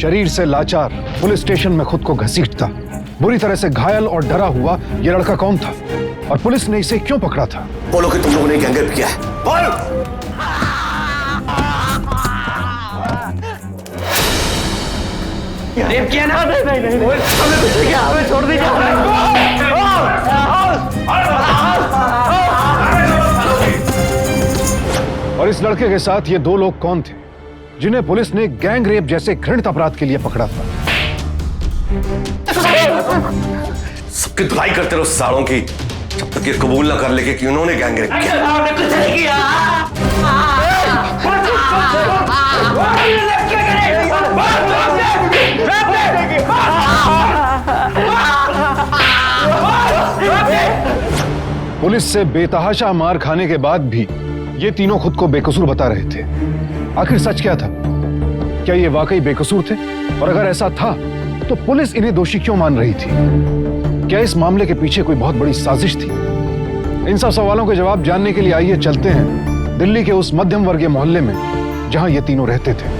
शरीर से लाचार पुलिस स्टेशन में खुद को घसीटता, बुरी तरह से घायल और डरा हुआ ये लड़का कौन था और पुलिस ने इसे क्यों पकड़ा था? बोलो कि तुम लोगों ने गैंगरेप किया है। बोल। रेप किया ना? नहीं, हमें कुछ नहीं किया, हमें छोड़ दीजिए। और इस लड़के के साथ ये दो लोग कौन थे जिन्हें पुलिस ने गैंग रेप जैसे घृणित अपराध के लिए पकड़ा था? सबकी धुलाई करते रहो सालों की, जब तक ये कबूल ना कर लेके कि उन्होंने गैंगरेप किया। हमने कुछ नहीं किया। पुलिस से बेतहाशा मार खाने के बाद भी ये तीनों खुद को बेकसूर बता रहे थे। आखिर सच क्या था? क्या ये वाकई बेकसूर थे? और अगर ऐसा था तो पुलिस इन्हें दोषी क्यों मान रही थी? क्या इस मामले के पीछे कोई बहुत बड़ी साजिश थी? इन सब सवालों के जवाब जानने के लिए आइए चलते हैं दिल्ली के उस मध्यम वर्गीय मोहल्ले में जहां ये तीनों रहते थे।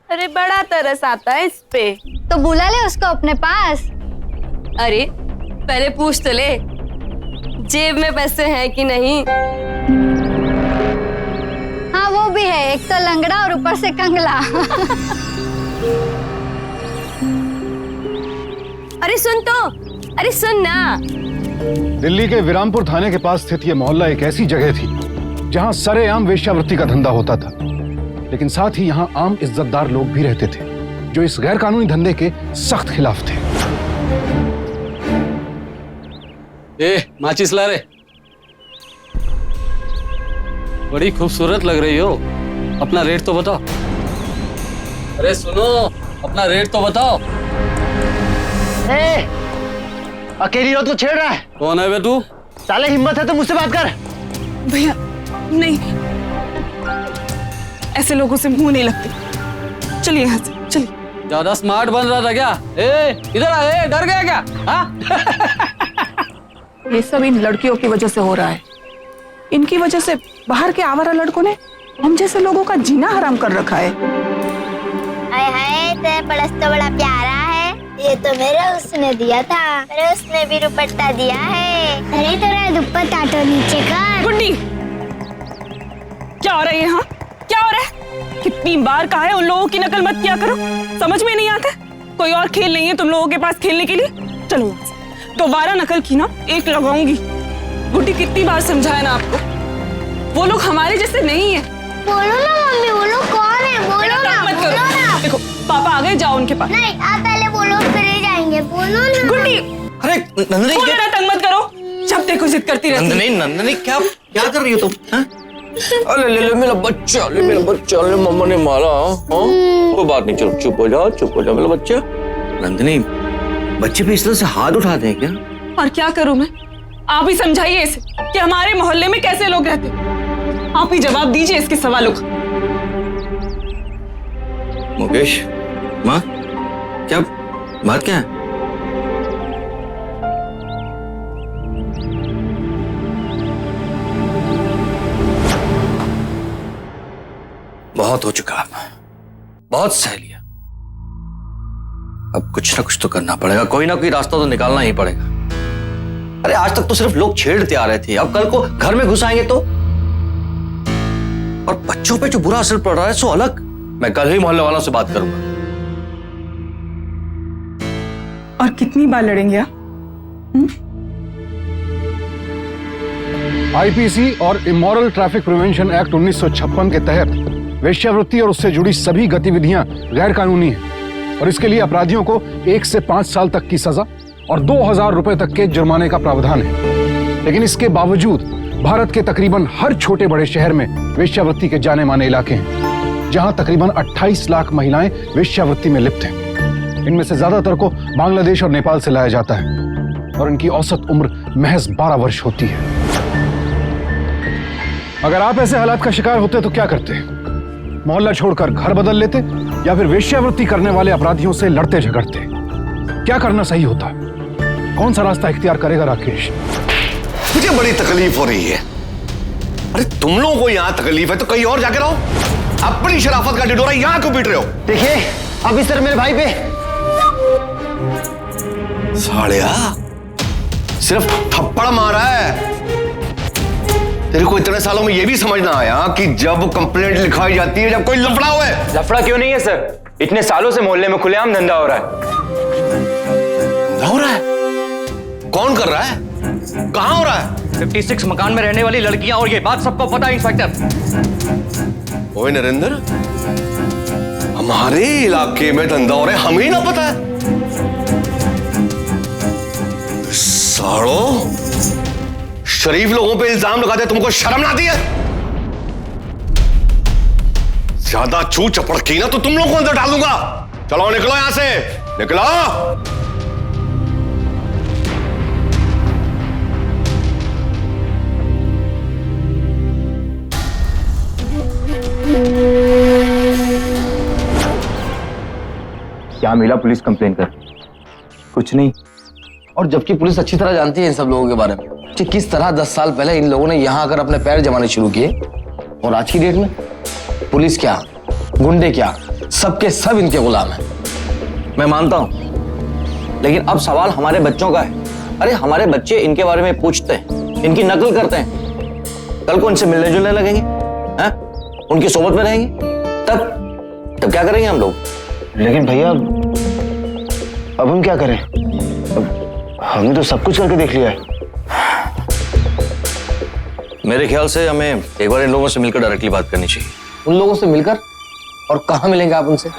अरे बड़ा तरस आता है इस पे। तो बुला ले उसको अपने पास। अरे पहले पूछ तो ले जेब में पैसे हैं कि नहीं। हाँ वो भी है, एक तो लंगड़ा और ऊपर से कंगला। अरे सुन तो, अरे सुन ना। दिल्ली के विरामपुर थाने के पास स्थित यह मोहल्ला एक ऐसी जगह थी जहां सरेआम वेश्यावृत्ति का धंधा होता था, लेकिन साथ ही यहां आम इज्जतदार लोग भी रहते थे जो इस गैर कानूनी धंधे के सख्त खिलाफ थे। माचिस ला रे। बड़ी खूबसूरत लग रही हो, अपना रेट तो बताओ। अरे सुनो, अपना रेट तो बताओ। अकेली औरत को छेड़ रहा है। कौन है बे तू? साले हिम्मत है तो मुझसे बात कर। भैया नहीं, ऐसे लोगों से मुंह नहीं लगते। चलिए यहाँ से चलिए। ज्यादा स्मार्ट बन रहा था क्या? इधर आ, डर गया क्या? हाँ? ये सब इन लड़कियों की वजह से हो रहा है। इनकी वजह से बाहर के आवारा लड़कों ने हम जैसे लोगों का जीना हराम कर रखा है। हाय हाय, तेरा पड़स तो बड़ा प्यारा है। ये तो मेरा उसने दिया था, मेरे उसने भी दुपट्टा दिया है। अरे तेरा दुपट्टा तो नीचे कर। गुड्डी, क्या हो रहा है यहाँ? क्या हो रहा है? कितनी बार कहा है उन लोगों की नकल मत किया करो, समझ में नहीं आता? कोई और खेल नहीं है तुम लोगों के पास खेलने के लिए? चलो यहाँ से। दोबारा नकल की ना एक लगाऊंगी। गुड्डी कितनी बार समझाया ना आपको, वो लोग हमारे जैसे नहीं है। बोलो ना मम्मी, वो लोग कौन है? बोलो ना, मत बोलो करो। ना। देखो पापा आ गए, जाओ उनके पास। नहीं, आप पहले बोलो फिर ही जाएंगे। बोलो ना गुड्डी। अरे नंदनी, बोलो ना, तंग मत करो। जब देखो जिद करती रहती है। नंदनी क्या कर रही हो तुम? अरे ले मेरा बच्चा, ले मम्मा ने मारा। कोई बात नहीं, चलो चुप हो जाओ मेरा बच्चा। नंदनी, बच्चे पे इस तरह से हाथ उठाते हैं क्या? और क्या करूं मैं? आप ही समझाइए इसे कि हमारे मोहल्ले में कैसे लोग रहते हैं। आप ही जवाब दीजिए इसके सवालों का। मुकेश, माँ, क्या बात क्या है? बहुत हो चुका, बहुत सह लिया। अब कुछ ना कुछ तो करना पड़ेगा, कोई ना कोई रास्ता तो निकालना ही पड़ेगा। अरे आज तक तो सिर्फ लोग छेड़ते आ रहे थे, अब कल को घर में घुस आएंगे तो? और बच्चों पे जो बुरा असर पड़ रहा है सो अलग। मैं कल ही मोहल्ले वालों से बात करूंगा। और कितनी बार लड़ेंगे आप? आईपीसी और इमोरल ट्रैफिक प्रिवेंशन एक्ट 1956 के तहत वेश्यावृत्ति और उससे जुड़ी सभी गतिविधियां गैर कानूनी हैं और इसके लिए अपराधियों को 1 से 5 साल तक की सजा और 2000 रुपए तक के जुर्माने का प्रावधान है। लेकिन इसके बावजूद भारत के तकरीबन हर छोटे बड़े शहर में वेश्यावृत्ति के जाने माने इलाके हैं जहां तकरीबन 28 लाख महिलाएं वेश्यावृत्ति में लिप्त हैं। इनमें से ज्यादातर को बांग्लादेश और नेपाल से लाया जाता है और इनकी औसत उम्र महज 12 वर्ष होती है। अगर आप ऐसे हालात का शिकार होते तो क्या करते? मोहल्ला छोड़कर घर बदल लेते या फिर वेश्यावृत्ति करने वाले अपराधियों से लड़ते झगड़ते? क्या करना सही होता? कौन सा रास्ता इख्तियार करेगा राकेश? मुझे बड़ी तकलीफ हो रही है। अरे तुम लोगों को यहां तकलीफ है तो कहीं और जाके रहो। अपनी शराफत का ढिढोरा यहां क्यों पीट रहे हो? देखिए अब इस तरह मेरे भाई पे साड़िया सिर्फ थप्पड़ मारा है। तेरे को इतने सालों में यह भी समझ ना आया कि जब कंप्लेंट लिखाई जाती है जब कोई लफड़ा हुआ है। लफड़ा क्यों नहीं है सर? इतने सालों से मोहल्ले में खुलेआम धंधा हो रहा है। धंधा हो रहा है? कौन कर रहा है? कहां हो रहा है? 56 मकान में रहने वाली लड़कियां, और ये बात सबको पता है इंस्पेक्टर। ओए नरेंद्र, हमारे इलाके में धंधा हो रहा है, हमें ना पता है? साड़ो, शरीफ लोगों पे इल्जाम लगाते तुमको शर्म ना आती है? ज्यादा छू चपड़ की ना तो तुम लोगों को अंदर डाल दूंगा। चलो निकलो यहां से, निकलो। क्या मिला पुलिस कंप्लेन कर? कुछ नहीं। और जबकि पुलिस अच्छी तरह जानती है इन सब लोगों के बारे में कि किस तरह 10 साल पहले इन लोगों ने यहाँ आकर अपने पैर जमाने शुरू किए, और आज की डेट में पुलिस क्या, गुंडे क्या, सबके सब इनके गुलाम हैं। मैं मानता हूं, लेकिन अब सवाल हमारे बच्चों का है। अरे हमारे बच्चे इनके बारे में पूछते हैं, इनकी नकल करते हैं, कल को इनसे मिलने जुलने लगेंगे, हैं? उनकी सोबत में रहेंगे, तब क्या करेंगे हम लोग? लेकिन भैया अब हम क्या करें? हमने तो सब कुछ करके देख लिया है। मेरे ख्याल से हमें एक बार इन लोगों से मिलकर डायरेक्टली बात करनी चाहिए। उन लोगों से मिलकर? और कहां मिलेंगे आप उनसे?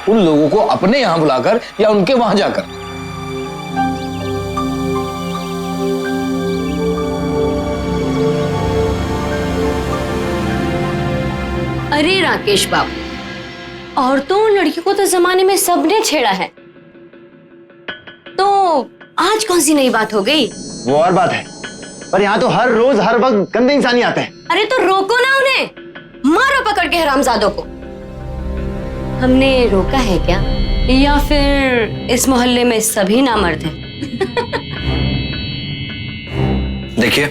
उन लोगों को अपने यहां बुलाकर या उनके वहां जाकर? अरे राकेश बाबू, औरतों और लड़कियों को तो जमाने में सबने छेड़ा है, तो आज कौन सी नई बात हो गई? वो और बात है, पर यहाँ तो हर रोज हर वक्त गंदे इंसान ही आते हैं। अरे तो रोको ना उन्हें, मारो पकड़ के हरामजादों को। हमने रोका है क्या? या फिर इस मोहल्ले में सभी नामर्द हैं? देखिए,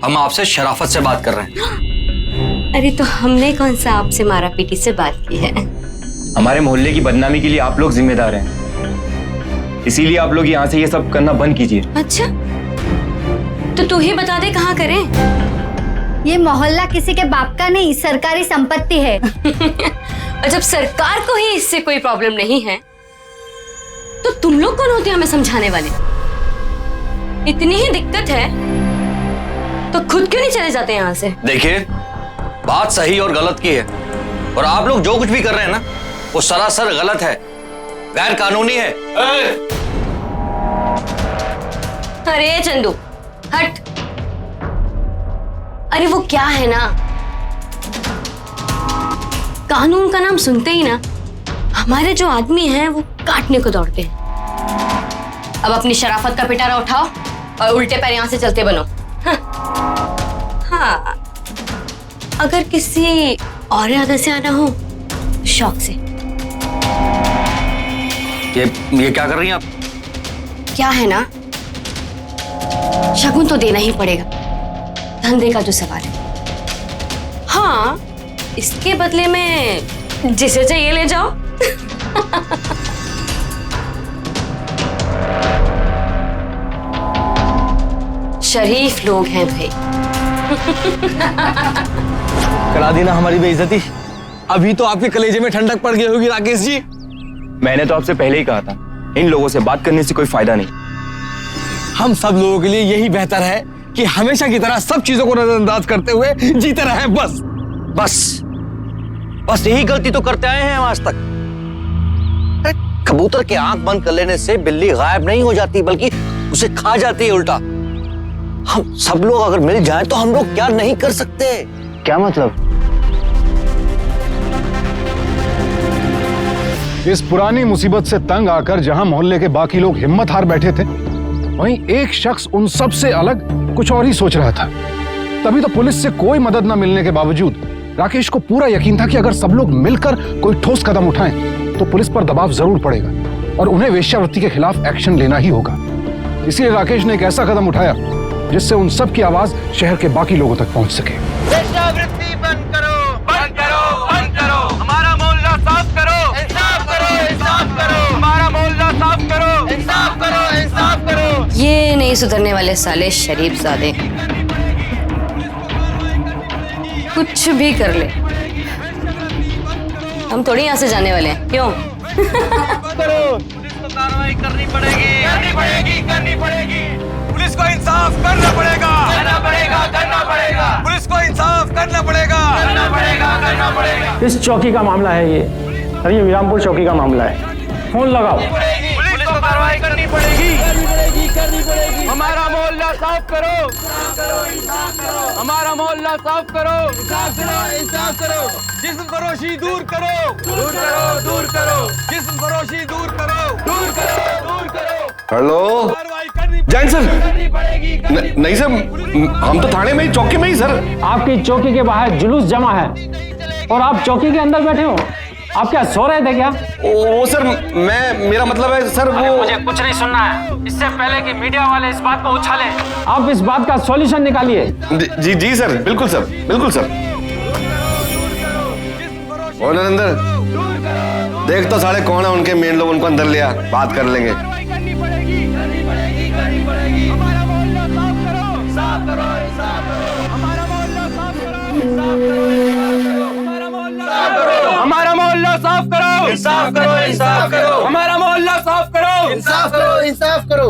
हम आपसे शराफत से बात कर रहे हैं। अरे तो हमने कौन सा आपसे मारा पीटी से बात की है? हमारे मोहल्ले की बदनामी के लिए आप लोग जिम्मेदार हैं, इसीलिए आप लोग यहाँ से ये सब करना बंद कीजिए। अच्छा, तो तू ही बता दे कहाँ करें? ये मोहल्ला किसी के बाप का नहीं, सरकारी संपत्ति है। और जब सरकार को ही इससे कोई प्रॉब्लम नहीं है, तो तुम लोग कौन होते हैं हमें समझाने वाले? इतनी ही दिक्कत है तो खुद क्यों नहीं चले जाते यहाँ से? देखिए, बात सही और गलत की है, और आप लोग जो कुछ भी कर रहे हैं ना, वो सरासर गलत है, गैर कानूनी है। अरे चंदू हट। अरे वो क्या है ना, कानून का नाम सुनते ही ना हमारे जो आदमी हैं वो काटने को दौड़ते हैं। अब अपनी शराफत का पिटारा उठाओ और उल्टे पैर यहां से चलते बनो। हाँ, अगर किसी और इरादे से आना हो, शौक से। ये क्या कर रही हैं आप? क्या है ना, शगुन तो देना ही पड़ेगा, धंधे का जो सवाल है। हाँ, इसके बदले में जिसे चाहिए ले जाओ। शरीफ लोग हैं भाई। करा दी ना हमारी बेइज्जती। अभी तो आपके कलेजे में ठंडक पड़ गई होगी राकेश जी। मैंने तो आपसे पहले ही कहा था, इन लोगों से बात करने से कोई फायदा नहीं। हम सब लोगों के लिए यही बेहतर है कि हमेशा की तरह सब चीजों को नजरअंदाज करते हुए जीते रहें। बस बस बस यही गलती तो करते आए हैं हम आज तक। अरे कबूतर के आंख बंद कर लेने से बिल्ली गायब नहीं हो जाती, बल्कि उसे खा जाती है उल्टा। हम सब लोग अगर मिल जाएं तो हम लोग क्या नहीं कर सकते। क्या मतलब? इस पुरानी मुसीबत से तंग आकर जहां मोहल्ले के बाकी लोग हिम्मत हार बैठे थे, वहीं एक शख्स उन सब से अलग कुछ और ही सोच रहा था। तभी तो पुलिस से कोई मदद न मिलने के बावजूद राकेश को पूरा यकीन था कि अगर सब लोग मिलकर कोई ठोस कदम उठाएं तो पुलिस पर दबाव जरूर पड़ेगा और उन्हें वेश्यावृत्ति के खिलाफ एक्शन लेना ही होगा। इसलिए राकेश ने एक ऐसा कदम उठाया जिससे उन सब की आवाज शहर के बाकी लोगों तक पहुंच सके। वेश्यावृत्ति बंद करो, बंद करो, बंद करो। हमारा मोहल्ला साफ करो, इंसाफ करो, इंसाफ करो। हमारा मोहल्ला साफ करो, इंसाफ करो, इंसाफ करो। ये नहीं सुधरने वाले साले शरीफजादे कुछ भी कर ले, हम थोड़ी यहाँ से जाने वाले हैं। क्यों? करो, पुलिस को कार्रवाई करनी पड़ेगी, करनी पड़ेगी, करनी पड़ेगी। पुलिस को इंसाफ करना पड़ेगा, करना पड़ेगा, करना पड़ेगा। पुलिस को इंसाफ करना पड़ेगा, करना पड़ेगा, करना पड़ेगा। इस चौकी का मामला है ये, और ये विरामपुर चौकी का मामला है। फोन लगाओ। पुलिस को कार्रवाई करनी पड़ेगी, करनी पड़ेगी, करनी पड़ेगी। हमारा मोहल्ला साफ करो, इंसाफ करो। हमारा मोहल्ला साफ करो, इंसाफ करो, इंसाफ करो। जिस्म फरोशी दूर करो, दूर करो, दूर करो। जिस्म फरोशी दूर करो, दूर करो, दूर करो। हेलो कार्रवाई करनी जैन सर। करनी पड़ेगी। नहीं सर, हम तो थाने में ही, चौकी में ही सर। आपकी चौकी के बाहर जुलूस जमा है और आप चौकी के अंदर बैठे हो। आप क्या सो रहे थे क्या? वो सर, मेरा मतलब है सर, वो मुझे कुछ नहीं सुनना है। इससे पहले कि मीडिया वाले इस बात को उछाले, आप इस बात का सॉल्यूशन निकालिए। जी जी सर, बिल्कुल सर, बिल्कुल सर। और नरेंद्र, देख तो साले कौन है उनके मेन लोग, उनको अंदर लिया, बात कर लेंगे। करनी पड़ेगी, करनी पड़ेगी, करनी पड़ेगी। हमारा मोहल्ला साफ करो, साफ करो, साफ करो। हमारा मोहल्ला साफ करो, साफ करो, हमारा मोहल्ला साफ करो। हमारा मोहल्ला साफ करो, इंसाफ करो, इंसाफ करो। हमारा मोहल्ला साफ करो, इंसाफ करो, इंसाफ करो।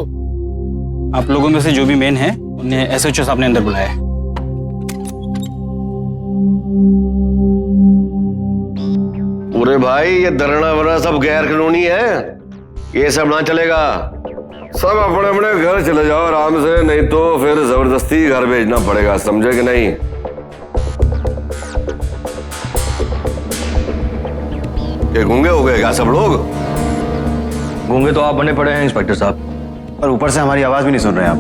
आप लोगों में से जो भी मेन है उन्हें एसएचओ साहब ने अंदर बुलाया है। पूरे भाई, ये धरना वरना सब गैर कानूनी है, ये सब ना चलेगा। सब अपने अपने घर चले जाओ आराम से, नहीं तो फिर जबरदस्ती घर भेजना पड़ेगा, समझे कि नहीं? ये गूंगे हो गए क्या सब लोग? गूंगे तो आप बने पड़े हैं इंस्पेक्टर साहब, और ऊपर से हमारी आवाज भी नहीं सुन रहे आप।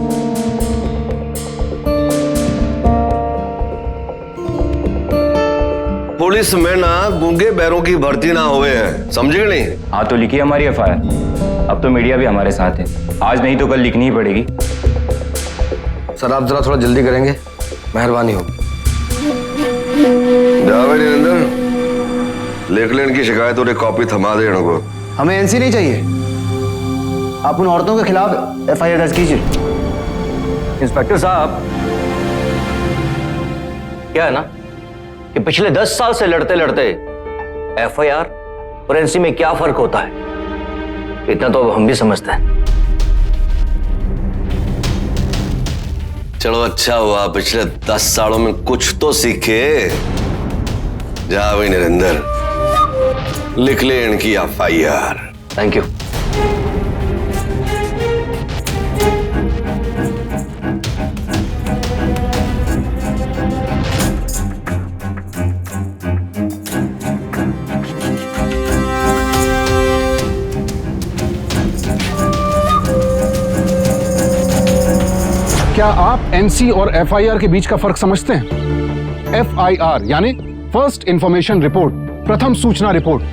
पुलिस में ना गूंगे बैरों की भर्ती ना हुए हैं, समझे कि नहीं? हाँ तो लिखी हमारी एफआईआर। अब तो मीडिया भी हमारे साथ है, आज नहीं तो कल लिखनी ही पड़ेगी। सर आप जरा थोड़ा जल्दी करेंगे, मेहरबानी होगी। जावे नरेंद्र, लिख ले इनकी शिकायत और एक कॉपी थमा दे इनको। हमें एनसी नहीं चाहिए, आप उन औरतों के खिलाफ एफआईआर दर्ज कीजिए। इंस्पेक्टर साहब, क्या है ना कि पिछले 10 साल से लड़ते लड़ते एफआईआर और एनसी में क्या फर्क होता है, इतना तो हम भी समझते हैं। चलो अच्छा हुआ, पिछले 10 सालों में कुछ तो सीखे। जा भाई नरेंद्र, लिख ले इनकी एफआईआर। Thank you. क्या आप एनसी और एफआईआर के बीच का फर्क समझते हैं? एफआईआर यानी फर्स्ट इंफॉर्मेशन रिपोर्ट, प्रथम सूचना रिपोर्ट,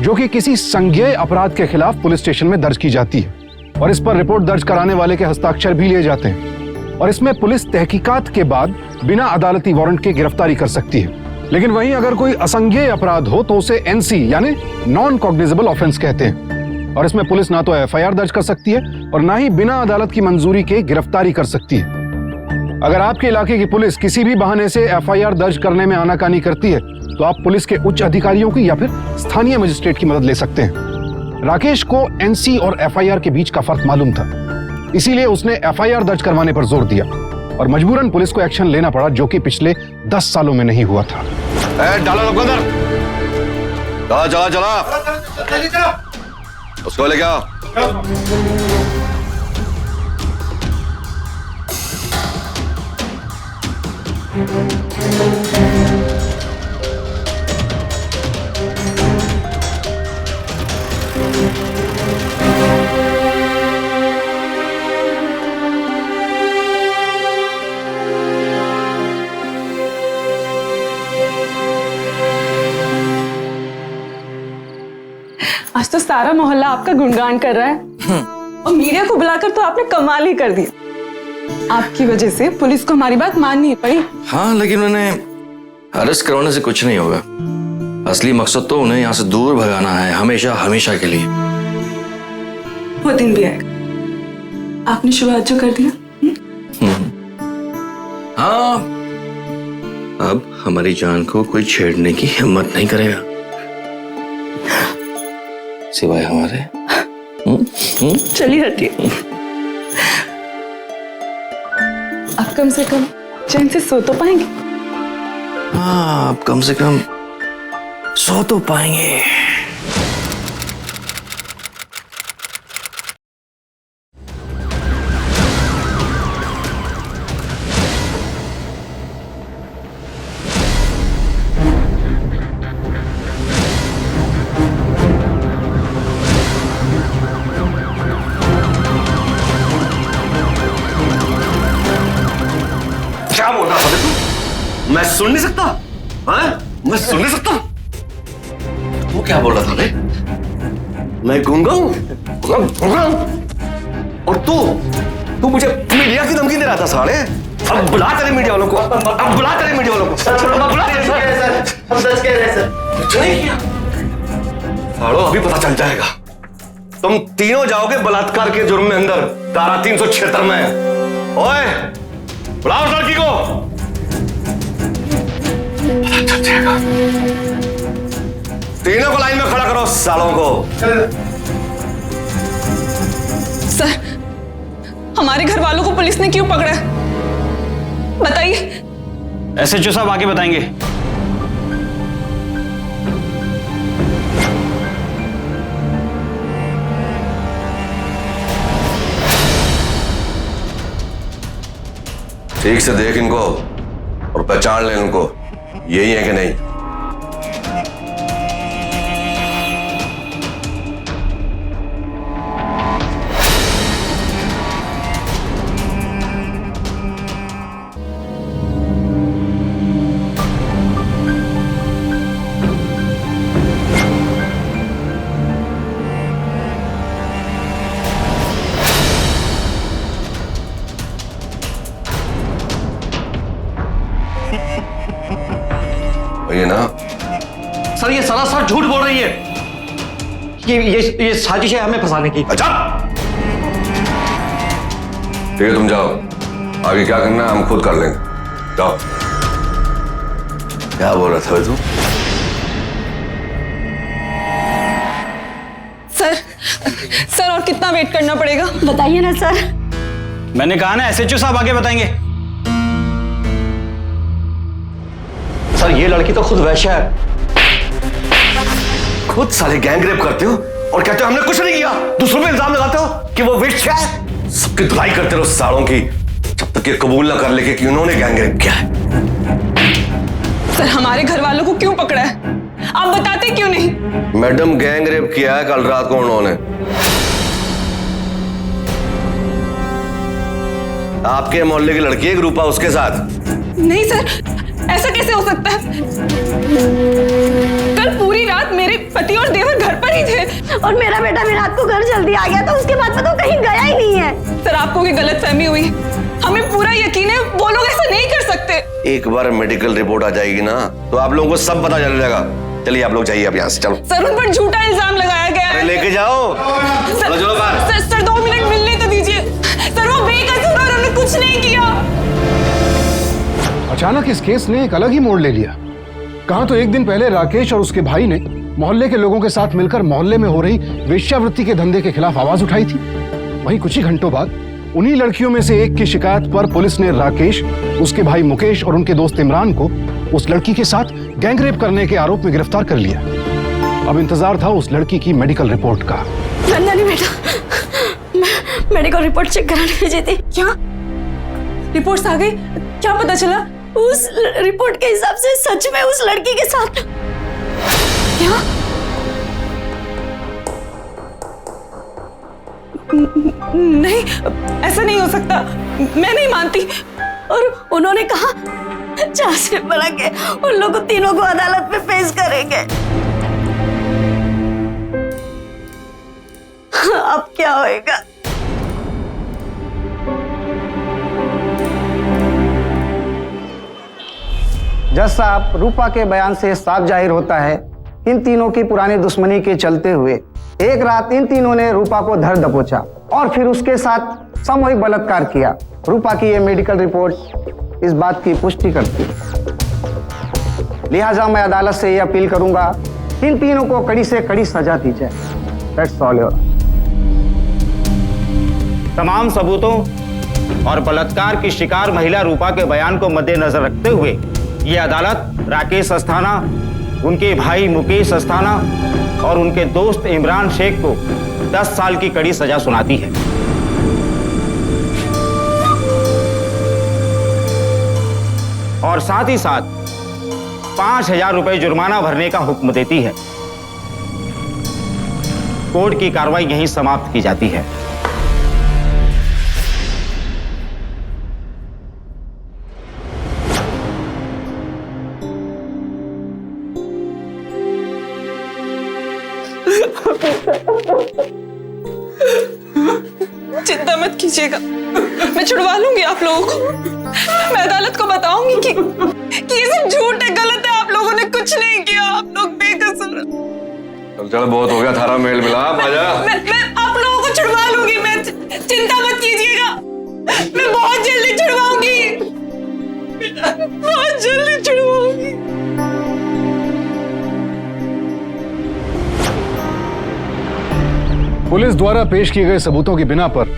जो कि किसी संज्ञेय अपराध के खिलाफ पुलिस स्टेशन में दर्ज की जाती है और इस पर रिपोर्ट दर्ज कराने वाले के हस्ताक्षर भी लिए जाते हैं और इसमें पुलिस तहकीकात के बाद बिना अदालती वारंट के गिरफ्तारी कर सकती है। लेकिन वहीं अगर कोई असंज्ञेय अपराध हो तो उसे एनसी यानी नॉन कॉग्निजेबल ऑफेंस कहते हैं और इसमें पुलिस ना तो एफआईआर दर्ज कर सकती है और ना ही बिना अदालत की मंजूरी के गिरफ्तारी कर सकती है। अगर आपके इलाके की पुलिस किसी भी बहाने से एफआईआर दर्ज करने में आनाकानी करती है तो आप पुलिस के उच्च अधिकारियों की या फिर स्थानीय मजिस्ट्रेट की मदद ले सकते हैं। राकेश को एनसी और एफआईआर के बीच का फर्क मालूम था, इसीलिए उसने एफआईआर दर्ज करवाने पर जोर दिया और मजबूरन पुलिस को एक्शन लेना पड़ा, जो कि पिछले 10 सालों में नहीं हुआ था। डालो लोग अंदर, चला चला चला, उसको लेके आओ। सारा मोहल्ला आपका गुणगान कर रहा है और मीडिया को बुलाकर तो आपने कमाल ही कर दिया। आपकी वजह से पुलिस को हमारी बात माननी पड़ी। हाँ, लेकिन उन्हें अरेस्ट करवाने से कुछ नहीं होगा। असली मकसद तो उन्हें यहाँ से दूर भगाना है, हमेशा हमेशा के लिए। वो दिन भी आएगा। आपने शुरुआत जो कर दिया। हाँ, अब हमारी जान को कोई छेड़ने की हिम्मत नहीं करेगा सिवाय हमारे। चलिए हटिए। अब कम से कम चैन से सो तो पाएंगे। हाँ, अब कम से कम सो तो पाएंगे। क्या बोल रहा था तू? मैं सुन नहीं सकता? हाँ? मैं सुन नहीं सकता? तू क्या बोल रहा था बे? मैं गूंगा हूं? और तू मुझे मीडिया की धमकी दे रहा था साले? अब बुला तेरे मीडिया वालों को। अब बुला तेरे मीडिया वालों को। अब बुला तेरे सर। हम सच कह रहे हैं सर। कुछ नहीं किया। सालो अभी पता चल जाएगा। तुम तीनों जाओगे बलात्कार के जुर्म में अंदर, धारा 376 में। ओए, बुलाओ उस लड़की को। तीनों को लाइन में खड़ा करो, सालों को। सर, हमारे घर वालों को पुलिस ने क्यों पकड़ा है? बताइए। एसएचओ साहब आगे बताएंगे। ठीक से देख इनको और पहचान ले इनको, यही है कि नहीं? ये ना सर, ये सरासर झूठ बोल रही है। ये साजिश है हमें फंसाने की। अच्छा, ठीक है, तुम जाओ। आगे क्या करना है हम खुद कर लेंगे। जाओ। क्या बोल रहा था तू? सर और कितना वेट करना पड़ेगा? बताइए ना सर। मैंने कहा ना, एसएचओ साहब आगे बताएंगे। सर, ये लड़की तो खुद वैश्या है। खुद साले गैंग रेप करते हो और कहते हो हमने कुछ नहीं किया। दूसरों पे इल्जाम लगाते हो कि वो वेश्या है। सबकी धुलाई करते रहो सालों की, जब तक ये कबूल ना कर ले कि उन्होंने गैंग रेप किया है। सर, हमारे घर वालों को क्यों पकड़ा है? आप बताते क्यों नहीं? मैडम, गैंग रेप किया है कल रात को उन्होंने। आपके मोहल्ले की लड़की है रूपा, उसके साथ। नहीं सर, ऐसा कैसे हो सकता है? कल पूरी रात मेरे पति और देवर घर पर ही थे और मेरा बेटा भी रात को घर जल्दी आ गया था, उसके बाद में तो कहीं गया ही नहीं है। सर, आपको कोई गलतफहमी हुई। हमें पूरा यकीन है वो लोग ऐसा नहीं कर सकते। एक बार मेडिकल रिपोर्ट आ जाएगी ना तो आप लोगों को सब पता चल जाएगा। चलिए आप लोग जाइए अब यहाँ से, चलो। सर, उन पर झूठा इल्जाम लगाया गया है। लेके जाओ। सर 2 मिनट मिलने तो दीजिए। सर, वो बेकसूर और उन्होंने कुछ नहीं किया। अचानक इस केस ने एक अलग ही मोड़ ले लिया। कहा तो एक दिन पहले राकेश और उसके भाई ने मोहल्ले के लोगों के साथ मिलकर मोहल्ले में हो रही वेश्यावृत्ति के धंधे के खिलाफ आवाज उठाई थी। वहीं कुछ ही घंटों बाद उन्हीं लड़कियों में से एक की शिकायत पर पुलिस ने राकेश, उसके भाई मुकेश और उनके दोस्त इमरान को उस लड़की के साथ गैंग रेप करने के आरोप में गिरफ्तार कर लिया। अब इंतजार था उस लड़की की मेडिकल रिपोर्ट का। नंदनी बेटा, मेडिकल रिपोर्ट चेक कराने भेजी थी। क्या रिपोर्ट्स आ गई? क्या पता चला? उस रिपोर्ट के हिसाब से सच में उस लड़की के साथ। क्या? नहीं, ऐसा नहीं हो सकता। मैं नहीं मानती। और उन्होंने कहा चार्जशीट बना के उन लोगों को तीनों को अदालत में पेश करेंगे। अब क्या होएगा? जज साहब, रूपा के बयान से साफ जाहिर होता है इन तीनों की पुरानी दुश्मनी के चलते हुए एक रात इन तीनों ने रूपा को धर दबोचा और फिर उसके साथ सामूहिक बलात्कार किया। रूपा की ये मेडिकल रिपोर्ट इस बात की पुष्टि करती है। लिहाजा मैं अदालत से ये अपील करूंगा इन तीनों को कड़ी से कड़ी सजा दी जाए। That's all your. तमाम सबूतों और बलात्कार की शिकार महिला रूपा के बयान को मद्देनजर रखते हुए ये अदालत राकेश अस्थाना, उनके भाई मुकेश अस्थाना और उनके दोस्त इमरान शेख को 10 साल की कड़ी सजा सुनाती है। और साथ ही साथ 5,000 रुपए जुर्माना भरने का हुक्म देती है। कोर्ट की कार्रवाई यहीं समाप्त की जाती है। चिंता मत कीजिएगा, मैं छुड़वा लूंगी आप लोगों को। मैं अदालत को बताऊंगी कि ये सब झूठ है, गलत है, आप लोगों ने कुछ नहीं किया, आप लोग बेकसूर। चल चल, बहुत हो गया, थारा मेल मिलाप, आजा। मैं आप लोगों को छुड़वा लूंगी, मैं चिंता मत कीजिएगा, मैं बहुत जल्दी छुड़वाऊंगी, बहुत जल्दी छुड़वाऊंगी। पुलिस द्वारा पेश किए गए सबूतों की बिना पर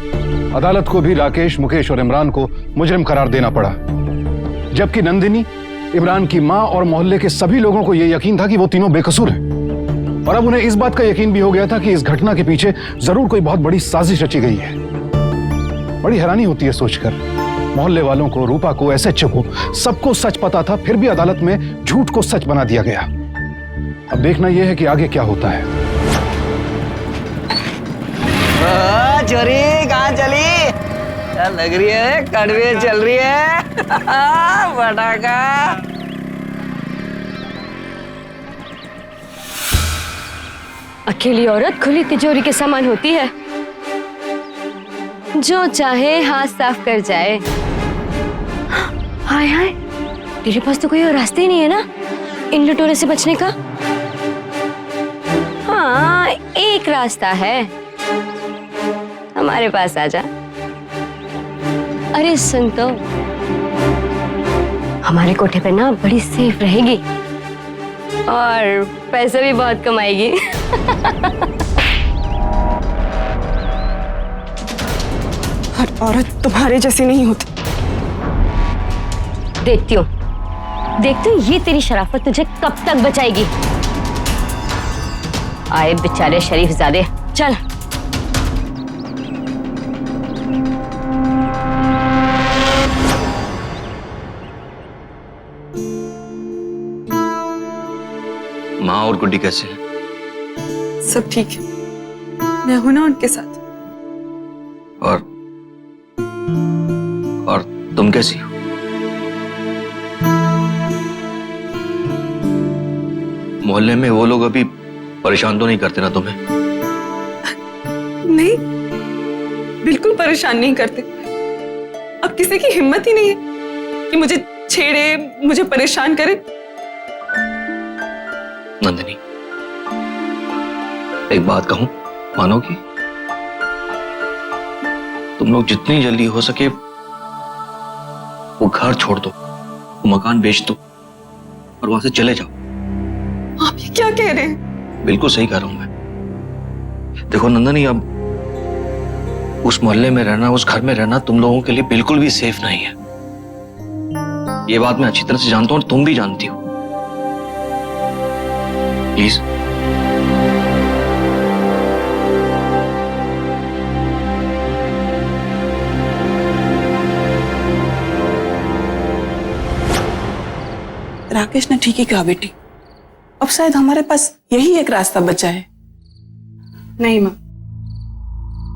अदालत को भी राकेश, मुकेश और इमरान को मुजरिम करार देना पड़ा, जबकि नंदिनी, इमरान की मां और मोहल्ले के सभी लोगों को यह यकीन था कि वो तीनों बेकसूर हैं। और अब उन्हें इस बात का यकीन भी हो गया था कि इस घटना के पीछे जरूर कोई बहुत बड़ी साजिश रची गई है। बड़ी हैरानी होती है सोचकर, मोहल्ले वालों को, रूपा को, एसएचओ को, सबको सच पता था, फिर भी अदालत में झूठ को सच बना दिया गया। अब देखना यह है कि आगे क्या होता है। चोरी कहाँ चली? क्या लग रही है? कड़वे चल रही है। पटाखा। अकेली औरत खुली तिजोरी के समान होती है, जो चाहे हाथ साफ कर जाए। हाय हाय, तेरे पास तो कोई और रास्ता ही नहीं है ना इन लुटेरों से बचने का? हाँ, एक रास्ता है, हमारे पास आजा। अरे सुन तो, हमारे कोठे पे ना बड़ी सेफ रहेगी और पैसे भी बहुत कमाएगी। हर औरत तुम्हारे जैसी नहीं होती। देखती हूँ ये तेरी शराफत तुझे कब तक बचाएगी। आए बेचारे शरीफजादे, चल। माँ और गुड्डी कैसे हैं? सब ठीक है, मैं हूं ना उनके साथ। और तुम कैसी हो? मोहल्ले में वो लोग अभी परेशान तो नहीं करते ना तुम्हें? नहीं, बिल्कुल परेशान नहीं करते। अब किसी की हिम्मत ही नहीं है कि मुझे छेड़े, मुझे परेशान करे। नंदिनी, एक बात कहूं, मानोगी? तुम लोग जितनी जल्दी हो सके वो घर छोड़ दो, वो मकान बेच दो और वहां से चले जाओ। आप ये क्या कह रहे हैं? बिल्कुल सही कह रहा हूं मैं। देखो नंदिनी, अब उस मोहल्ले में रहना, उस घर में रहना तुम लोगों के लिए बिल्कुल भी सेफ नहीं है। ये बात मैं अच्छी तरह से जानता हूं और तुम भी जानती हो। प्लीज। राकेश ने ठीक ही कहा बेटी, अब शायद हमारे पास यही एक रास्ता बचा है। नहीं मां,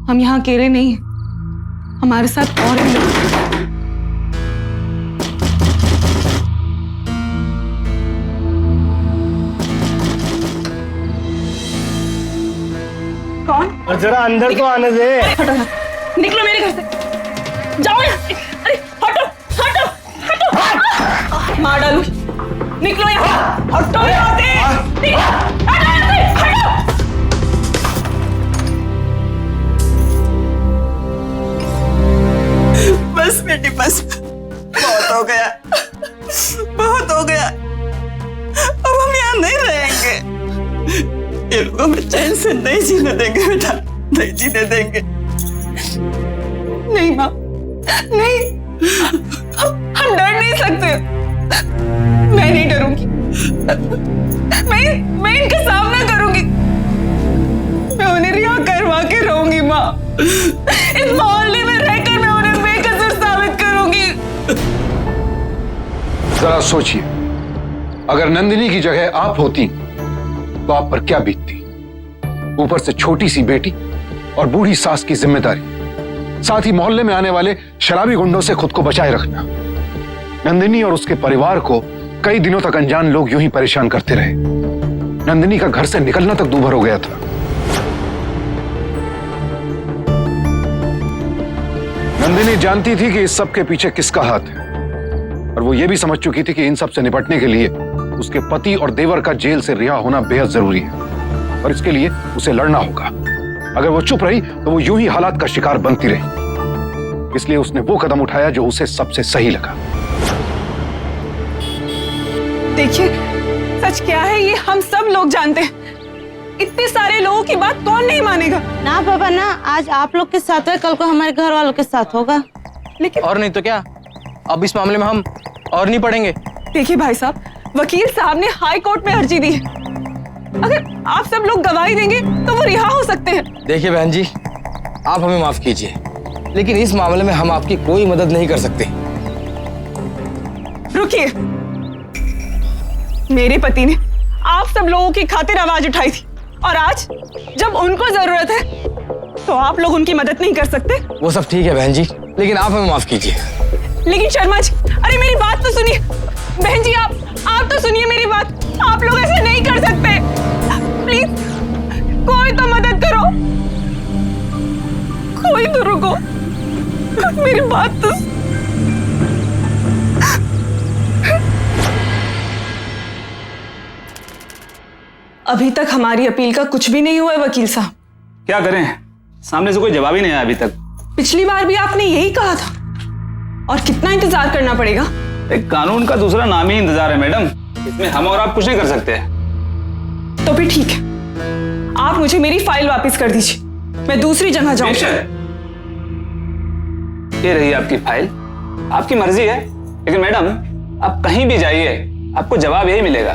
हम यहाँ अकेले नहीं हैं, हमारे साथ और हैं लोग। कौन? और जरा अंदर तो आने दे। हटो यहाँ से। निकलो मेरे घर से, जाओ यहाँ से। अरे हटो हटो हटो, मार डालू। निकलो यहाँ, हटो यहाँ से। हटो यहाँ से, हटो। बस बेटी बस, बहुत हो गया, बहुत हो गया। अब हम यहाँ नहीं रहेंगे। ये लोग हमें चैन से नहीं जीने देंगे बेटा, नहीं जीने देंगे। नहीं माँ, नहीं, हम डर नहीं सकते। मैं नहीं डरूंगी, मैं इनका सामना करूंगी। मैं उन्हें रिहा करवा के रहूंगी माँ। इस मोहल्ले में रहकर मैं उन्हें बेकसूर साबित करूंगी। जरा सोचिए, अगर नंदिनी की जगह आप होती तो आप पर क्या बीतती। ऊपर से छोटी सी बेटी और बूढ़ी सास की जिम्मेदारी, साथ ही मोहल्ले में आने वाले शराबी गुंडों से खुद को बचाए रखना। नंदिनी और उसके परिवार को कई दिनों तक अनजान लोग यूं ही परेशान करते रहे। नंदिनी का घर से निकलना तक दूभर हो गया था। नंदिनी जानती थी कि इस सब के पीछे किसका हाथ है, और वो ये भी समझ चुकी थी कि इन सब से निपटने के लिए उसके पति और देवर का जेल से रिहा होना बेहद जरूरी है, और इसके लिए उसे लड़ना होगा। अगर वो चुप रही तो वो यूं ही हालात का शिकार बनती रही। इसलिए उसने वो कदम उठाया जो उसे सबसे सही लगा। देखिए, सच क्या है ये हम सब लोग जानते हैं। इतने सारे लोगों की बात कौन नहीं मानेगा। ना पापा ना, आज आप लोग के साथ है, कल को हमारे घर वालों के साथ होगा। लेकिन और नहीं तो क्या, अब इस मामले में हम और नहीं पढ़ेंगे। देखिए भाई साहब, वकील साहब ने हाई कोर्ट में अर्जी दी है। अगर आप सब लोग गवाही देंगे तो वो रिहा हो सकते हैं। देखिए बहन जी, आप हमें माफ कीजिए, लेकिन इस मामले में हम आपकी कोई मदद नहीं कर सकते। रुकिए, मेरे पति ने आप सब लोगों की खातिर आवाज उठाई थी, और आज जब उनको जरूरत है तो आप लोग उनकी मदद नहीं कर सकते। वो सब ठीक है बहन जी, लेकिन आप हमें माफ कीजिए। लेकिन शर्मा जी, अरे मेरी बात तो सुनिए। बहन जी, आप तो सुनिए मेरी बात। आप लोग ऐसे नहीं कर सकते, प्लीज कोई तो मदद करो, कोई तो रुको, मेरी बात तो। अभी तक हमारी अपील का कुछ भी नहीं हुआ है वकील साहब। क्या करें, सामने से कोई जवाब ही नहीं आया अभी तक। पिछली बार भी आपने यही कहा था, और कितना इंतजार करना पड़ेगा। एक कानून का दूसरा नाम ही इंतजार है मैडम, इसमें हम और आप कुछ नहीं कर सकते। तो फिर ठीक है, आप मुझे मेरी फाइल वापस कर दीजिए, मैं दूसरी जगह जाऊंगी। ये रही आपकी फाइल, आपकी मर्जी है, लेकिन मैडम आप कहीं भी जाइए आपको जवाब यही मिलेगा।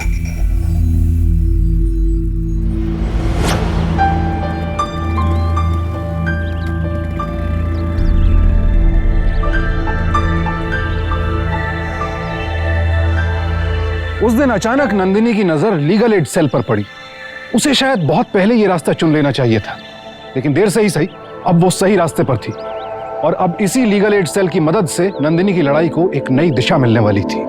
उस दिन अचानक नंदिनी की नजर लीगल एड सेल पर पड़ी। उसे शायद बहुत पहले ये रास्ता चुन लेना चाहिए था, लेकिन देर से ही सही, अब वो सही रास्ते पर थी, और अब इसी लीगल एड सेल की मदद से नंदिनी की लड़ाई को एक नई दिशा मिलने वाली थी।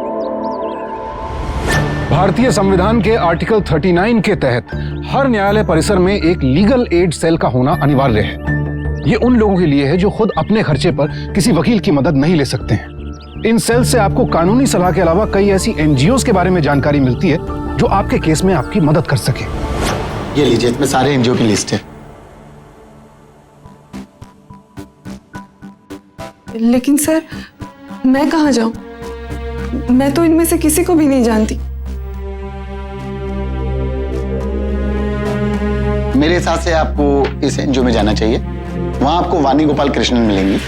भारतीय संविधान के आर्टिकल 39 के तहत हर न्यायालय परिसर में एक लीगल एड सेल का होना अनिवार्य है। ये उन लोगों के लिए है जो खुद अपने खर्चे पर किसी वकील की मदद नहीं ले सकते हैं। इन सेल से आपको कानूनी सलाह के अलावा कई ऐसी एनजीओज के बारे में जानकारी मिलती है जो आपके केस में आपकी मदद कर सके। ये लीजिए, इसमें सारे एनजीओ की लिस्ट है। लेकिन सर, मैं कहाँ जाऊं? मैं तो इनमें से किसी को भी नहीं जानती। मेरे हिसाब से आपको इस एनजीओ में जाना चाहिए। वहां आपको वानी गोपाल कृष्णन मिलेंगी।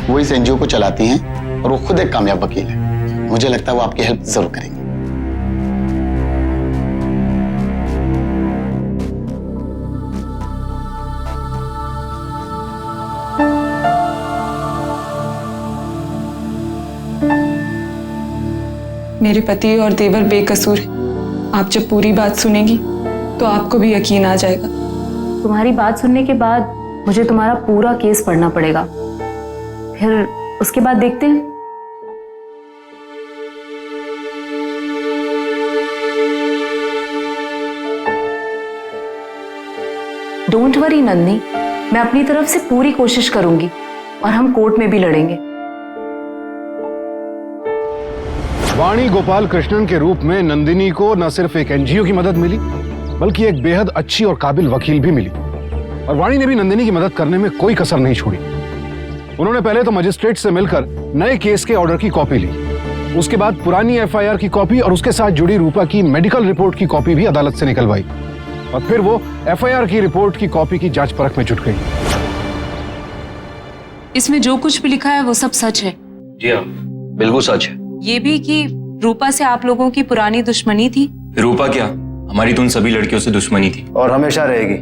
वो इस एनजीओ को चलाती हैं और वो खुद एक कामयाब वकील है। मुझे लगता है वो आपकी हेल्प जरूर करेंगे। मेरे पति और देवर बेकसूर हैं। आप जब पूरी बात सुनेंगी तो आपको भी यकीन आ जाएगा। तुम्हारी बात सुनने के बाद मुझे तुम्हारा पूरा केस पढ़ना पड़ेगा, फिर उसके बाद देखते हैं। डोंट वरी नंदिनी, मैं अपनी तरफ से पूरी कोशिश करूंगी और हम कोर्ट में भी लड़ेंगे। वाणी गोपाल कृष्णन के रूप में नंदिनी को न सिर्फ एक एनजीओ की मदद मिली, बल्कि एक बेहद अच्छी और काबिल वकील भी मिली। और वाणी ने भी नंदिनी की मदद करने में कोई कसर नहीं छोड़ी। उन्होंने पहले तो मजिस्ट्रेट से मिलकर नए केस के ऑर्डर की कॉपी ली, उसके बाद पुरानी एफआईआर की कॉपी और उसके साथ जुड़ी रूपा की मेडिकल रिपोर्ट की कॉपी भी अदालत से निकलवाई, और फिर वो एफआईआर की रिपोर्ट की कॉपी की जांच परख में जुट गई। इसमें जो कुछ भी लिखा है वो सब सच है? जी हाँ, बिल्कुल सच है। ये भी कि रूपा से आप लोगों की पुरानी दुश्मनी थी? रूपा क्या, हमारी तो उन सभी लड़कियों से दुश्मनी थी और हमेशा रहेगी।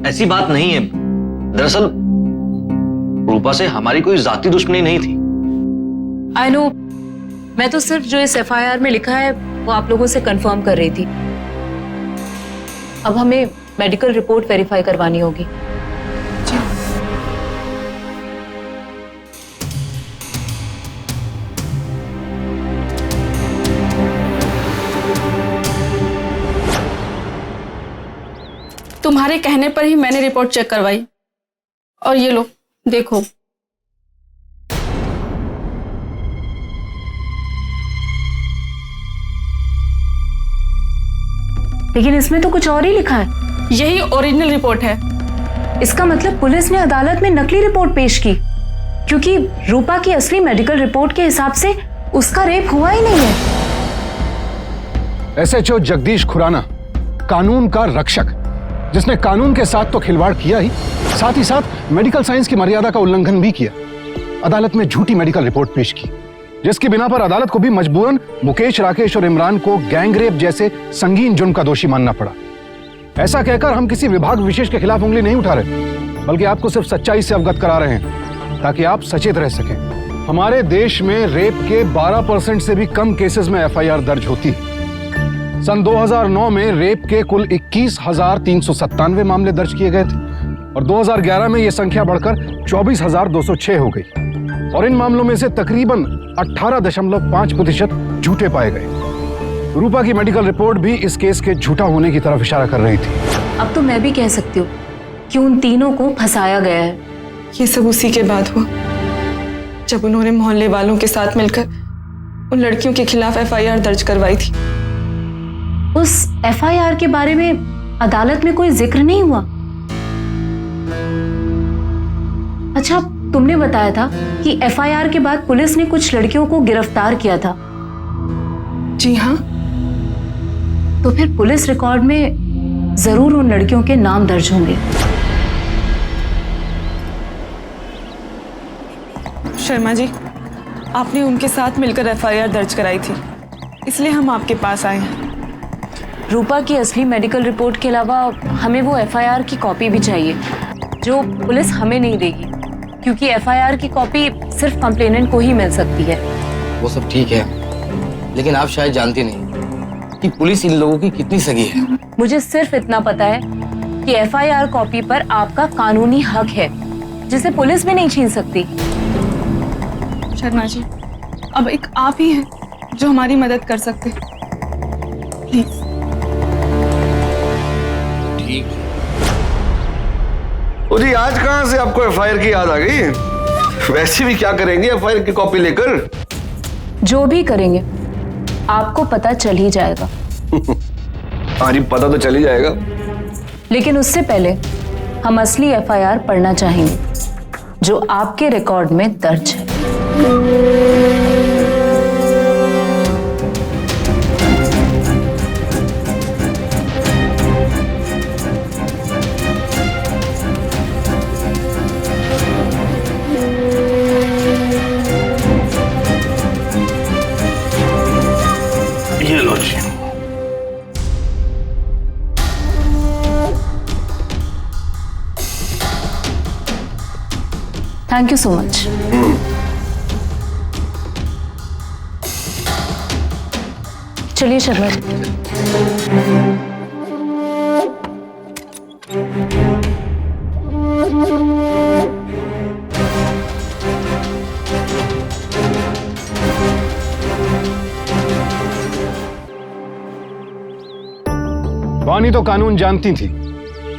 ऐसी बात नहीं है, दरअसल रूपा से हमारी कोई जाती दुश्मनी नहीं थी। आई नो, मैं तो सिर्फ जो इस एफआईआर में लिखा है वो आप लोगों से कंफर्म कर रही थी। अब हमें मेडिकल रिपोर्ट वेरीफाई करवानी होगी। तुम्हारे कहने पर ही मैंने रिपोर्ट चेक करवाई, और ये लो देखो। लेकिन इसमें तो कुछ और ही लिखा है। यही ओरिजिनल रिपोर्ट है। इसका मतलब पुलिस ने अदालत में नकली रिपोर्ट पेश की, क्योंकि रूपा की असली मेडिकल रिपोर्ट के हिसाब से उसका रेप हुआ ही नहीं है। एसएचओ जगदीश खुराना, कानून का रक्षक, जिसने कानून के साथ तो खिलवाड़ किया ही, साथ ही साथ मेडिकल साइंस की मर्यादा का उल्लंघन भी किया। अदालत में झूठी मेडिकल रिपोर्ट पेश की, जिसकी बिना पर अदालत को भी मजबूरन मुकेश, राकेश और इमरान को गैंगरेप जैसे संगीन जुर्म का दोषी मानना पड़ा। ऐसा कहकर हम किसी विभाग विशेष के खिलाफ उंगली नहीं उठा रहे, बल्कि आपको सिर्फ सच्चाई से अवगत करा रहे हैं, ताकि आप सचेत रह सकें। हमारे देश में रेप के 12% से भी कम केसेस में एफआईआर दर्ज होती है। सन 2009 में रेप के कुल 21,397 मामले दर्ज किए गए थे, और 2011 में यह संख्या बढ़कर 24,206 हो गई, और इन मामलों में से तकरीबन 18.5% झूठे पाए गए। रूपा की मेडिकल रिपोर्ट भी इस केस के झूठा होने की तरफ इशारा कर रही थी। अब तो मैं भी कह सकती हूँ कि उन तीनों को फंसाया गया है। ये सब उसी के बाद हुआ, जब उन्होंने मोहल्ले वालों के साथ मिलकर उन लड़कियों के खिलाफ एफआईआर दर्ज करवाई थी। उस एफआईआर के बारे में अदालत में कोई जिक्र नहीं हुआ? अच्छा, तुमने बताया था कि एफआईआर के बाद पुलिस ने कुछ लड़कियों को गिरफ्तार किया था। जी हाँ। तो फिर पुलिस रिकॉर्ड में जरूर उन लड़कियों के नाम दर्ज होंगे। शर्मा जी, आपने उनके साथ मिलकर एफआईआर दर्ज कराई थी, इसलिए हम आपके पास आए हैं। रूपा की असली मेडिकल रिपोर्ट के अलावा हमें वो एफआईआर की कॉपी भी चाहिए, जो पुलिस हमें नहीं देगी, क्योंकि एफआईआर की कॉपी सिर्फ कंप्लेनेंट को ही मिल सकती है। वो सब ठीक है, लेकिन आप शायद जानती नहीं कि पुलिस इन लोगों की कितनी सगी है। मुझे सिर्फ इतना पता है कि एफआईआर कॉपी पर आपका कानूनी हक है, जिसे पुलिस भी नहीं छीन सकती। शर्मा जी, अब एक आप ही हैं जो हमारी मदद कर सकते हैं, प्लीज। ठीक। जी, आज कहां से आपको एफआईआर की याद आ गई? वैसे भी क्या करेंगे एफआईआर की कॉपी लेकर? जो भी करेंगे आपको पता चल ही जाएगा। हाँ जी, पता तो चल ही जाएगा, लेकिन उससे पहले हम असली एफआईआर पढ़ना चाहेंगे, जो आपके रिकॉर्ड में दर्ज है। ये लो जी। Thank you so much. चलिए शर्मा जी। वानी वानी तो कानून जानती थी,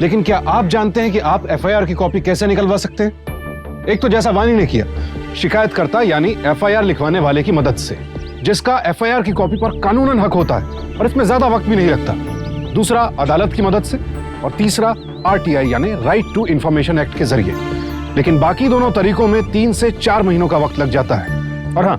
लेकिन क्या आप जानते हैं कि आप एफआईआर की कॉपी कैसे निकलवा सकते हैं? एक तो जैसा वानी ने किया, शिकायतकर्ता यानी एफआईआर लिखवाने वाले की मदद से, जिसका एफआईआर की कॉपी पर कानूनन हक होता है और इसमें ज्यादा वक्त भी नहीं लगता। दूसरा, अदालत की मदद से, और तीसरा आरटीआई यानी राइट टू इंफॉर्मेशन एक्ट के जरिए। लेकिन बाकी दोनों तरीकों में 3 से 4 महीनों का वक्त लग जाता है। और हाँ,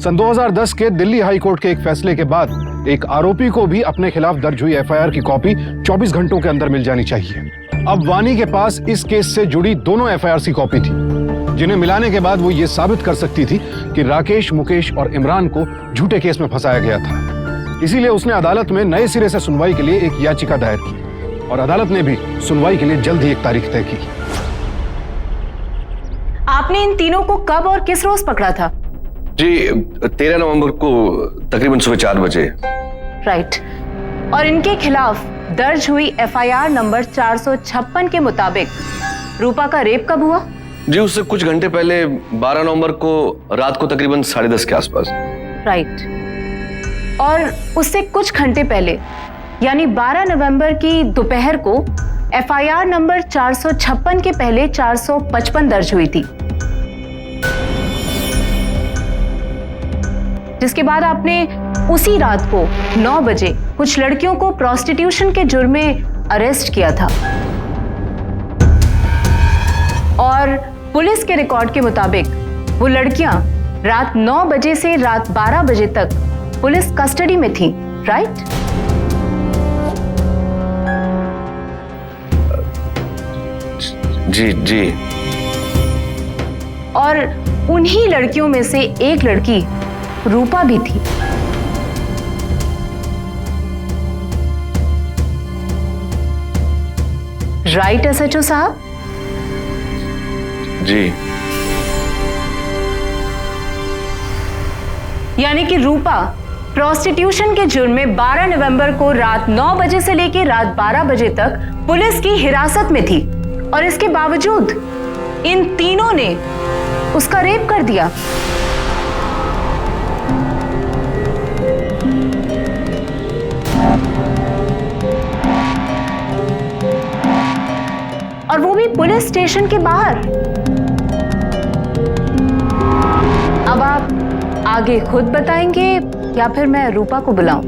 सन 2010 के दिल्ली हाई कोर्ट के एक फैसले के बाद एक आरोपी को भी अपने खिलाफ दर्ज हुई एफआईआर की कॉपी 24 घंटों के अंदर मिल जानी चाहिए। अब वानी के पास इस केस से जुड़ी दोनों एफआईआर की कॉपी थी, जिन्हें मिलाने के बाद वो ये साबित कर सकती थी कि राकेश, मुकेश और इमरान को झूठे केस में फंसाया गया था। इसीलिए उसने अदालत में नए सिरे से सुनवाई के लिए एक याचिका दायर की और अदालत ने भी सुनवाई के लिए जल्द ही एक तारीख तय की। आपने इन तीनों को कब और किस रोज पकड़ा था? जी 13 नवंबर को तकरीबन सुबह 4 बजे। राइट। और इनके खिलाफ दर्ज हुई एफआईआर नंबर 456 के मुताबिक रूपा का रेप कब हुआ? जी उससे कुछ घंटे पहले 12 नवंबर को रात को तकरीबन 10:30 के आसपास। राइट। और उससे कुछ घंटे पहले यानी 12 नवंबर की दोपहर को एफआईआर नंबर 456 के पहले 455 दर्ज हुई थी, जिसके बाद आपने उसी रात को 9 बजे कुछ लड़कियों को प्रोस्टिट्यूशन के जुर्म में अरेस्ट किया था। और पुलिस के रिकॉर्ड के मुताबिक वो लड़कियां रात 9 बजे से रात 12 बजे तक पुलिस कस्टडी में थी। राइट? जी जी। और उन्हीं लड़कियों में से एक लड़की रूपा भी थी। राइट एसएचओ साहब? जी। यानी कि रूपा प्रोस्टिट्यूशन के जुर्म में 12 नवंबर को रात 9 बजे से लेकर रात 12 बजे तक पुलिस की हिरासत में थी और इसके बावजूद इन तीनों ने उसका रेप कर दिया। और वो भी पुलिस स्टेशन के बाहर। अब आप आगे खुद बताएंगे या फिर मैं रूपा को बुलाऊं?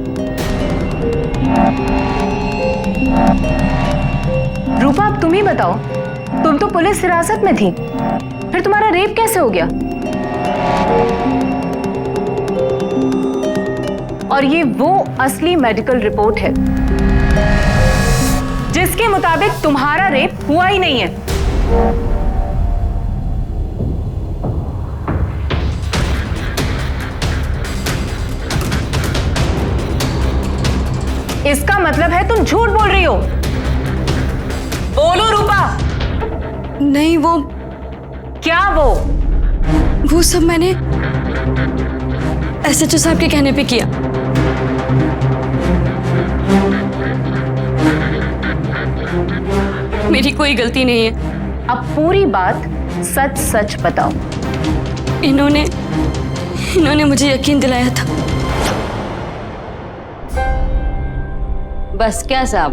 रूपा, अब तुम ही बताओ, तुम तो पुलिस हिरासत में थी, फिर तुम्हारा रेप कैसे हो गया? और ये वो असली मेडिकल रिपोर्ट है जिसके मुताबिक तुम्हारा रेप हुआ ही नहीं है। इसका मतलब है तुम झूठ बोल रही हो। बोलो रूपा। नहीं, वो क्या वो सब मैंने एसएचओ साहब के कहने पे किया। मेरी कोई गलती नहीं है। अब पूरी बात सच सच बताओ। इन्होंने मुझे यकीन दिलाया था। बस क्या साहब,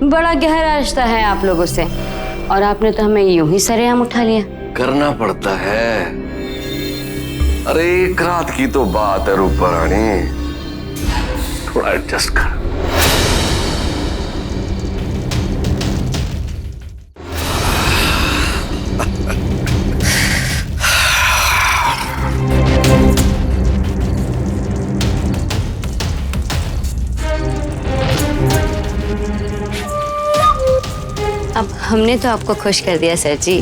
बड़ा गहरा रिश्ता है आप लोगों से और आपने तो हमें यूं ही सरेआम उठा लिया। करना पड़ता है। अरे एक रात की तो बात है रूपा रानी, थोड़ा एडजस्ट कर। अब हमने तो आपको खुश कर दिया सर जी।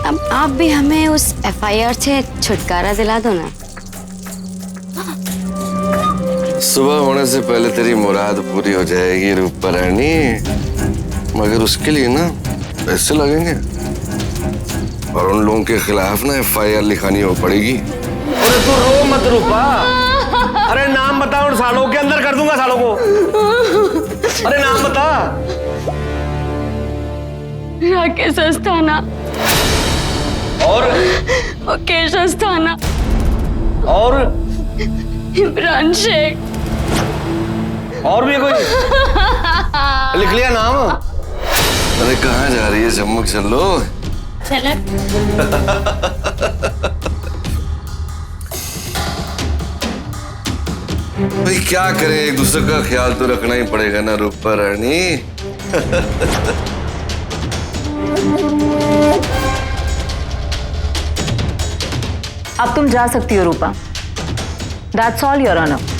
अब आप भी हमें उस एफआईआर से छुटकारा दिला दो ना। सुबह होने से पहले तेरी मुराद पूरी हो जाएगी रूपा रानी, मगर उसके लिए ना पैसे लगेंगे और उन लोगों के खिलाफ ना एफआईआर लिखानी हो पड़ेगी। अरे तू रो मत रूपा। अरे नाम बता, उन सालों के अंदर कर दूंगा सालों को। अरे नाम बता। राकेश अस्थाना और मुकेश अस्थाना और इमरान शेख। और भी है कोई? लिख लिया नाम? अरे कहाँ जा रही है चम्मक, चलो। चलो। भाई क्या करें, एक दूसरे का ख्याल तो रखना ही पड़ेगा ना रूपा रानी। अब तुम जा सकती हो Rupa. That's all your honour.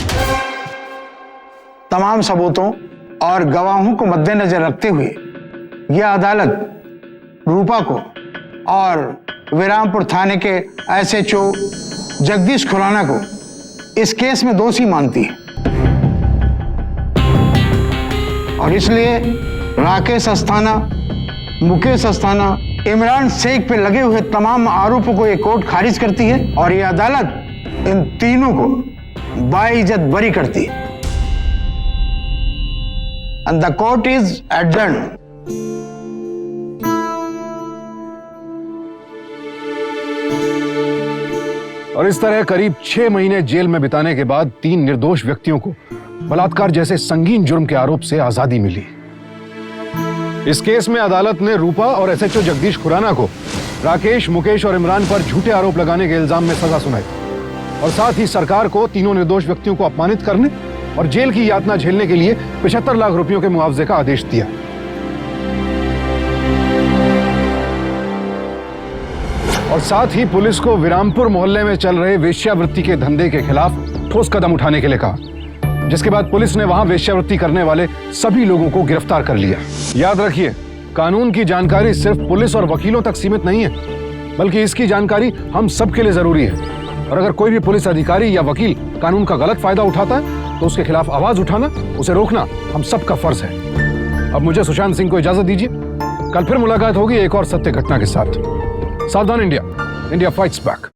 तमाम सबूतों और गवाहों को मद्देनजर रखते हुए यह अदालत रूपा को और विरामपुर थाने के एसएचओ जगदीश खुराना को इस केस में दोषी मानती है और इसलिए राकेश अस्थाना, मुकेश अस्थाना, इमरान शेख पे लगे हुए तमाम आरोपों को यह कोर्ट खारिज करती है और यह अदालत इन तीनों को बाइज्जत बरी करती है। And the court is adjourned. और इस तरह करीब 6 महीने जेल में बिताने के बाद 3 निर्दोष व्यक्तियों को बलात्कार जैसे संगीन जुर्म के आरोप से आजादी मिली। इस केस में अदालत ने रूपा और एसएचओ जगदीश खुराना को राकेश, मुकेश और इमरान पर झूठे आरोप लगाने के इल्जाम में सजा सुनाई और साथ ही सरकार को तीनों निर्दोष व्यक्तियों को अपमानित करने और जेल की यातना झेलने के लिए 75 लाख रुपयों के मुआवजे का आदेश दिया। और साथ ही पुलिस को विरामपुर मोहल्ले में चल रहे वेश्यावृत्ति के धंधे के खिलाफ ठोस कदम उठाने के लिए कहा, जिसके बाद पुलिस ने वहां वेश्यावृत्ति करने वाले सभी लोगों को गिरफ्तार कर लिया। याद रखिए, कानून की जानकारी सिर्फ पुलिस और वकीलों तक सीमित नहीं है, बल्कि इसकी जानकारी हम सबके लिए जरूरी है। और अगर कोई भी पुलिस अधिकारी या वकील कानून का गलत फायदा उठाता है तो उसके खिलाफ आवाज उठाना, उसे रोकना हम सबका फर्ज है। अब मुझे सुशांत सिंह को इजाजत दीजिए। कल फिर मुलाकात होगी एक और सत्य घटना के साथ। सावधान इंडिया, इंडिया फाइट्स बैक।